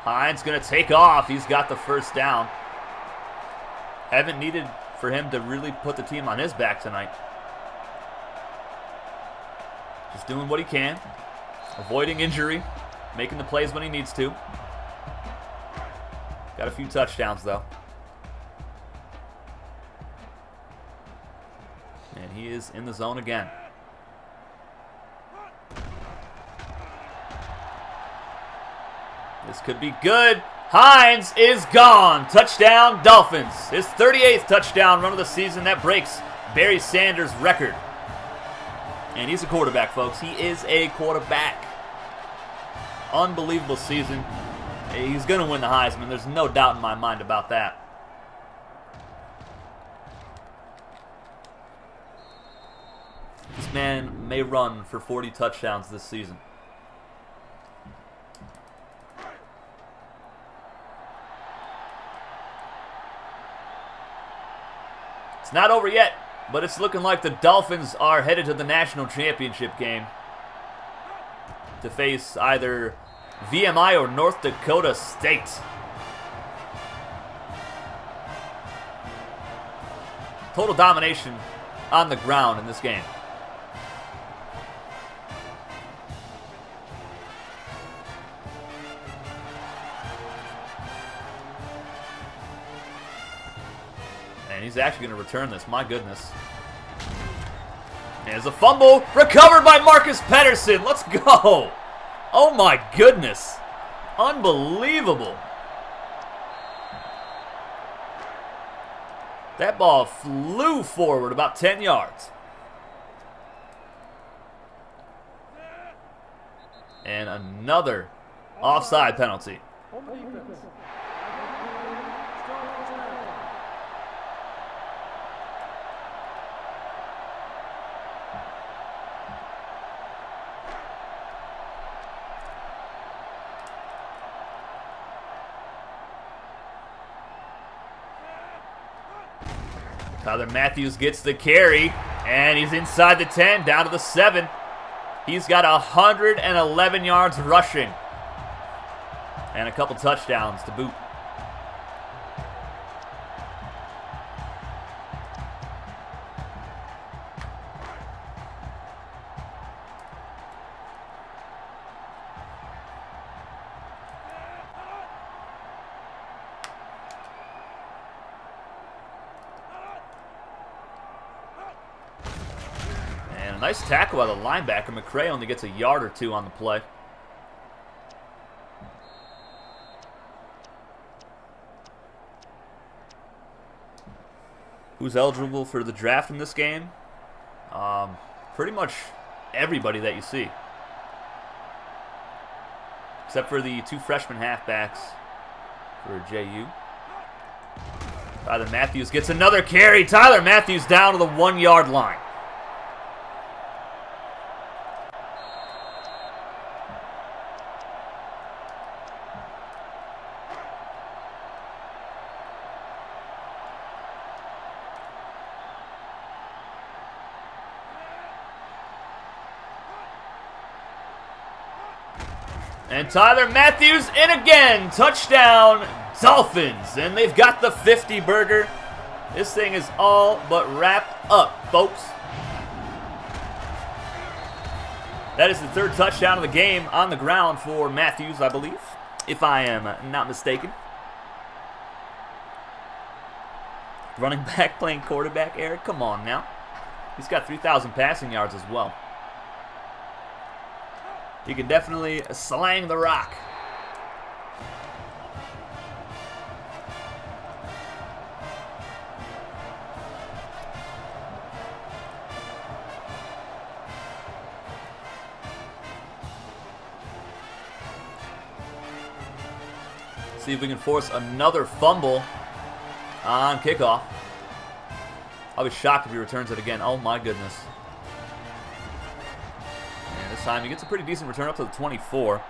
S1: Hines going to take off. He's got the first down. Haven't needed for him to really put the team on his back tonight. Just doing what he can. Avoiding injury. Making the plays when he needs to. Got a few touchdowns, though. And he is in the zone again. This could be good. Hines is gone. Touchdown, Dolphins. His 38th touchdown run of the season. That breaks Barry Sanders' record. And he's a quarterback, folks. He is a quarterback. Unbelievable season. He's going to win the Heisman. There's no doubt in my mind about that. This man may run for 40 touchdowns this season. It's not over yet, but it's looking like the Dolphins are headed to the national championship game to face either VMI or North Dakota State. Total domination on the ground in this game. And he's actually going to return this. My goodness. There's a fumble. Recovered by Marcus Pettersson. Let's go. Oh my goodness. Unbelievable. That ball flew forward about 10 yards. And another offside penalty. Tyler Matthews gets the carry, and he's inside the 10, down to the 7. He's got 111 yards rushing, and a couple touchdowns to boot. Nice tackle by the linebacker. McCray only gets a yard or two on the play. Who's eligible for the draft in this game? Pretty much everybody that you see. Except for the 2 freshman halfbacks for JU. Tyler Matthews gets another carry. Tyler Matthews down to the 1-yard line. And Tyler Matthews in again. Touchdown, Dolphins, and they've got the 50 burger. This thing is all but wrapped up, folks. That is the third touchdown of the game on the ground for Matthews, I believe, if I am not mistaken. Running back playing quarterback, Eric. Come on now. He's got 3,000 passing yards as well. He can definitely slang the rock. See if we can force another fumble on kickoff. I'll be shocked if he returns it again. Oh my goodness. And this time he gets a pretty decent return up to the 24.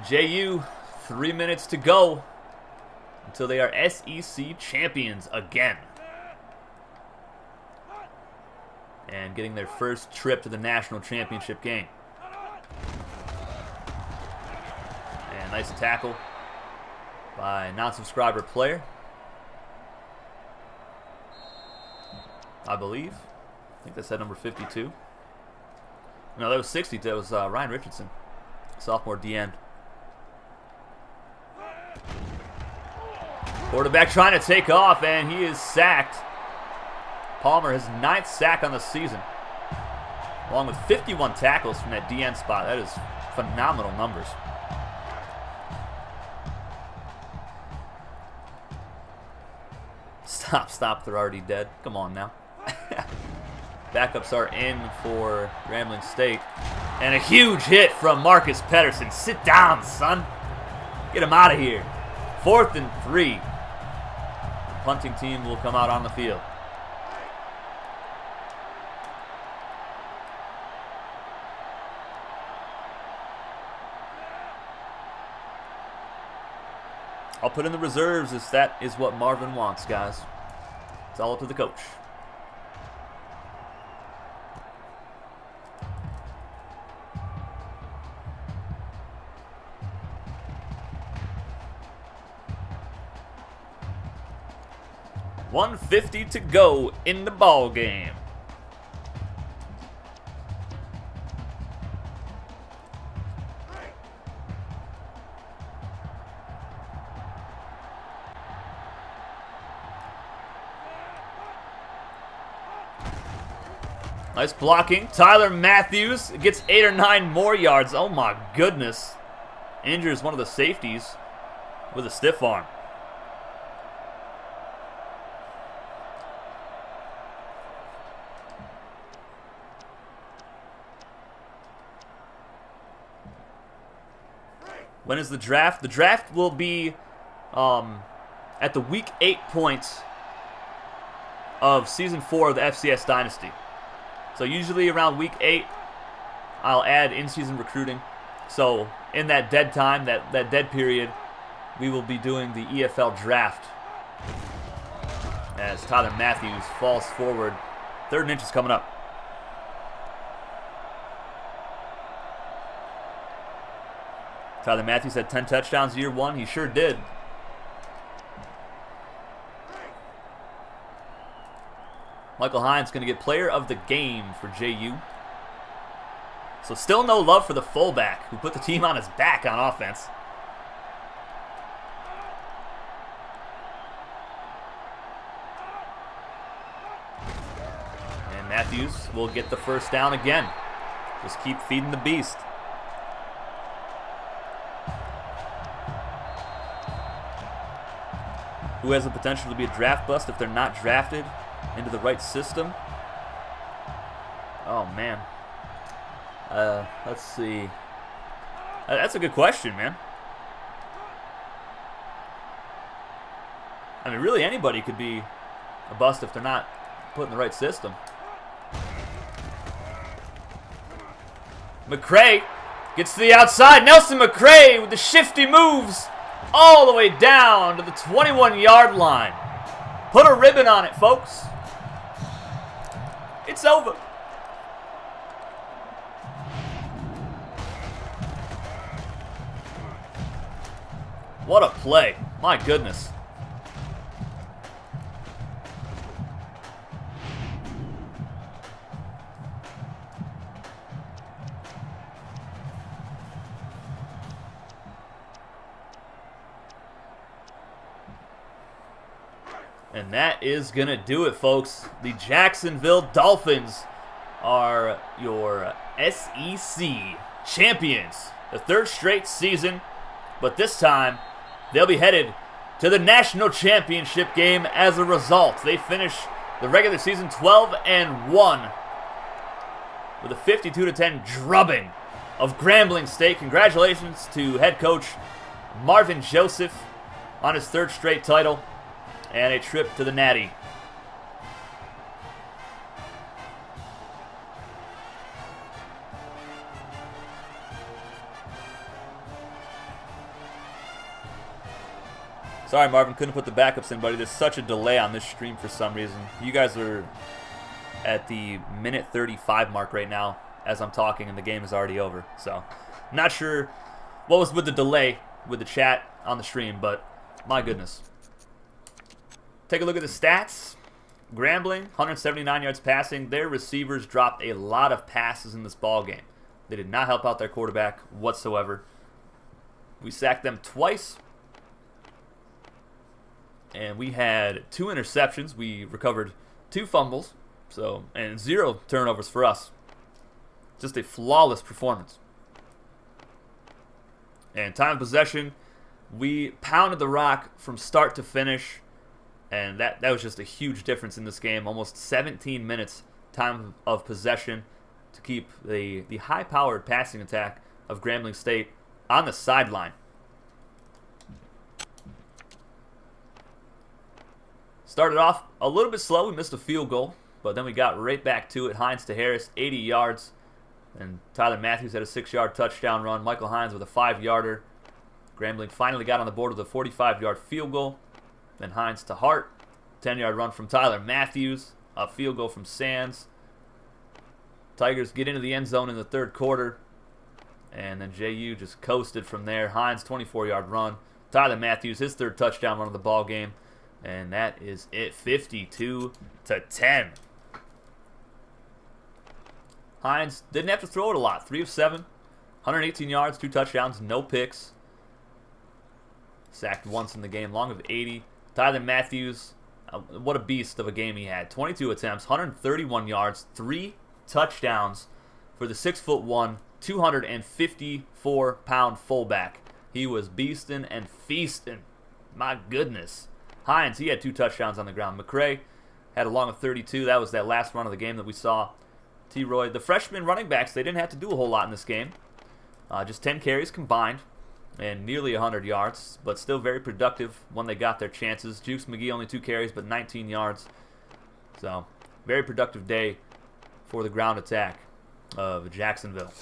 S1: JU, 3 minutes to go until they are SEC champions again. And getting their first trip to the national championship game. And nice tackle by non-subscriber player, I believe. I think that said number 52. No, that was 60. That was Ryan Richardson, sophomore D-end. Quarterback trying to take off, and he is sacked. Palmer, his 9th sack on the season, along with 51 tackles from that DN spot. That is phenomenal numbers. Stop, they're already dead. Come on now. Backups are in for Grambling State. And a huge hit from Marcus Pedersen. Sit down, son. Get him out of here. 4th and 3. The punting team will come out on the field. I'll put in the reserves if that is what Marvin wants, guys. It's all up to the coach. $150 to go in the ball game. Nice blocking. Tyler Matthews gets 8 or 9 more yards. Oh my goodness. Injures one of the safeties with a stiff arm. When is the draft? The draft will be at the week 8 points of season 4 of the FCS Dynasty. So usually around week 8, I'll add in-season recruiting. So in that dead time, that dead period, we will be doing the EFL draft. As Tyler Matthews falls forward. 3rd and inch is coming up. Tyler Matthews had 10 touchdowns year 1. He sure did. Michael Hines going to get player of the game for JU. So still no love for the fullback who put the team on his back on offense. And Matthews will get the first down again. Just keep feeding the beast. Who has the potential to be a draft bust if they're not drafted into the right system? Oh, man. Let's see. That's a good question, man. I mean, really anybody could be a bust if they're not put in the right system. McCray gets to the outside. Nelson McCray with the shifty moves all the way down to the 21-yard line. Put a ribbon on it, folks. It's over. What a play. My goodness. And that is going to do it, folks. The Jacksonville Dolphins are your SEC champions. The third straight season, but this time they'll be headed to the national championship game as a result. They finish the regular season 12-1 with a 52-10 drubbing of Grambling State. Congratulations to head coach Marvin Joseph on his third straight title and a trip to the Natty. Sorry, Marvin, couldn't put the backups in, buddy. There's such a delay on this stream for some reason. You guys are at the minute 35 mark right now as I'm talking, and the game is already over. So, not sure what was with the delay with the chat on the stream, but my goodness. Take a look at the stats. Grambling, 179 yards passing. Their receivers dropped a lot of passes in this ball game. They did not help out their quarterback whatsoever. We sacked them twice. And we had 2 interceptions. We recovered 2 fumbles, and 0 turnovers for us. Just a flawless performance. And time of possession, we pounded the rock from start to finish, and that was just a huge difference in this game. Almost 17 minutes time of possession to keep the high-powered passing attack of Grambling State on the sideline. Started off a little bit slow. We missed a field goal, but then we got right back to it. Hines to Harris, 80 yards. And Tyler Matthews had a 6-yard touchdown run. Michael Hines with a 5-yarder. Grambling finally got on the board with a 45-yard field goal. Then Hines to Hart, 10-yard run from Tyler Matthews. A field goal from Sands. Tigers get into the end zone in the third quarter. And then JU just coasted from there. Hines, 24-yard run. Tyler Matthews, his third touchdown run of the ball game. And that is it, 52-10. Hines didn't have to throw it a lot. 3 of 7, 118 yards, 2 touchdowns, no picks. Sacked once in the game, long of 80. Tyler Matthews, what a beast of a game he had. 22 attempts, 131 yards, 3 touchdowns for the 6'1", 254-pound fullback. He was beasting and feasting. My goodness. Hines, he had 2 touchdowns on the ground. McCray had a long of 32. That was that last run of the game that we saw. T-Roy, the freshman running backs, they didn't have to do a whole lot in this game. Just 10 carries combined and nearly 100 yards, but still very productive when they got their chances. Juice McGee, only 2 carries, but 19 yards. So, very productive day for the ground attack of Jacksonville.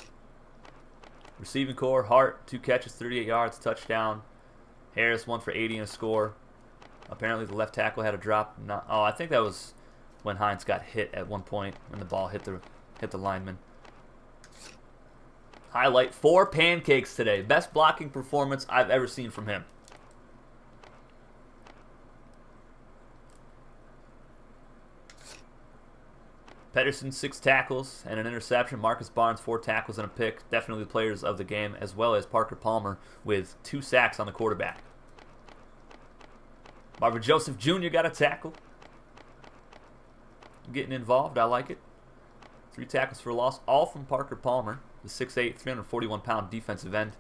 S1: Receiving core, Hart, 2 catches, 38 yards, touchdown. Harris, 1 for 80 and a score. Apparently the left tackle had a drop. I think that was when Hines got hit at one point when the ball hit the lineman. Highlight 4 pancakes today. Best blocking performance I've ever seen from him. Pedersen, 6 tackles and an interception. Marcus Barnes, 4 tackles and a pick. Definitely the players of the game, as well as Parker Palmer with 2 sacks on the quarterback. Marvin Joseph Jr. got a tackle. Getting involved, I like it. 3 tackles for a loss, all from Parker Palmer, the 6'8", 341-pound defensive end.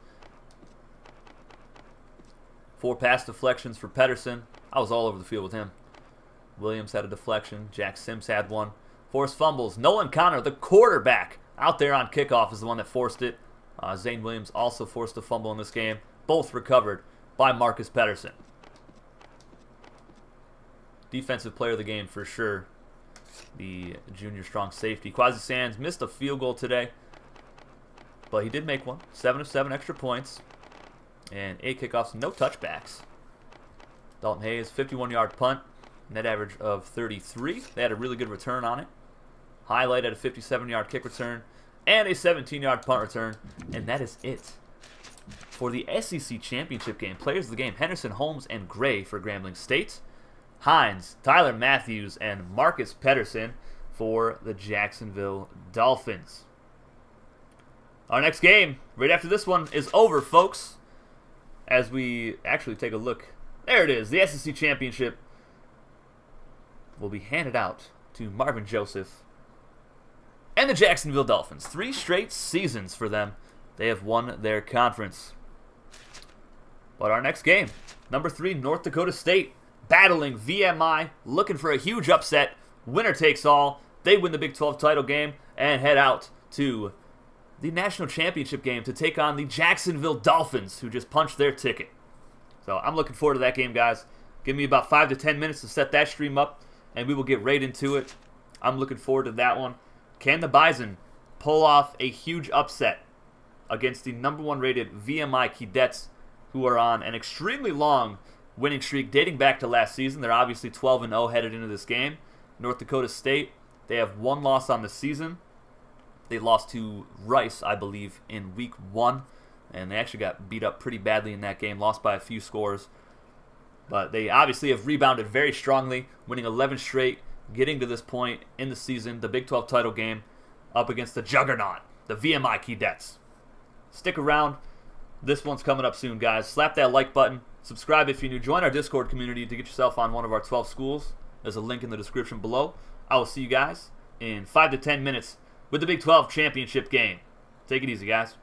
S1: 4 pass deflections for Pedersen. I was all over the field with him. Williams had a deflection. Jack Sims had one. Forced fumbles. Nolan Connor, the quarterback, out there on kickoff is the one that forced it. Zane Williams also forced a fumble in this game. Both recovered by Marcus Pedersen. Defensive player of the game for sure. The junior strong safety. Quasi Sands missed a field goal today, but he did make one. 7 of 7 extra points. And 8 kickoffs, no touchbacks. Dalton Hayes, 51-yard punt. Net average of 33. They had a really good return on it. Highlight at a 57-yard kick return. And a 17-yard punt return. And that is it. For the SEC Championship game, players of the game, Henderson, Holmes, and Gray for Grambling State. Hines, Tyler Matthews, and Marcus Pedersen for the Jacksonville Dolphins. Our next game, right after this one, is over, folks. As we actually take a look. There it is. The SEC Championship will be handed out to Marvin Joseph and the Jacksonville Dolphins. 3 straight seasons for them. They have won their conference. But our next game, number 3, North Dakota State, battling VMI, looking for a huge upset. Winner takes all. They win the Big 12 title game and head out to the national championship game to take on the Jacksonville Dolphins, who just punched their ticket. So I'm looking forward to that game, guys. Give me about 5 to 10 minutes to set that stream up, and we will get right into it. I'm looking forward to that one. Can the Bison pull off a huge upset against the number 1 rated VMI Cadets, who are on an extremely long winning streak dating back to last season? They're obviously 12-0 headed into this game. North Dakota State, they have 1 loss on the season. They lost to Rice, I believe, in week 1, and they actually got beat up pretty badly in that game, lost by a few scores. But they obviously have rebounded very strongly, winning 11 straight, getting to this point in the season, the Big 12 title game, up against the juggernaut, the VMI Cadets. Stick around. This one's coming up soon, guys. Slap that like button. Subscribe if you're new. Join our Discord community to get yourself on one of our 12 schools. There's a link in the description below. I will see you guys in 5 to 10 minutes with the Big 12 championship game. Take it easy, guys.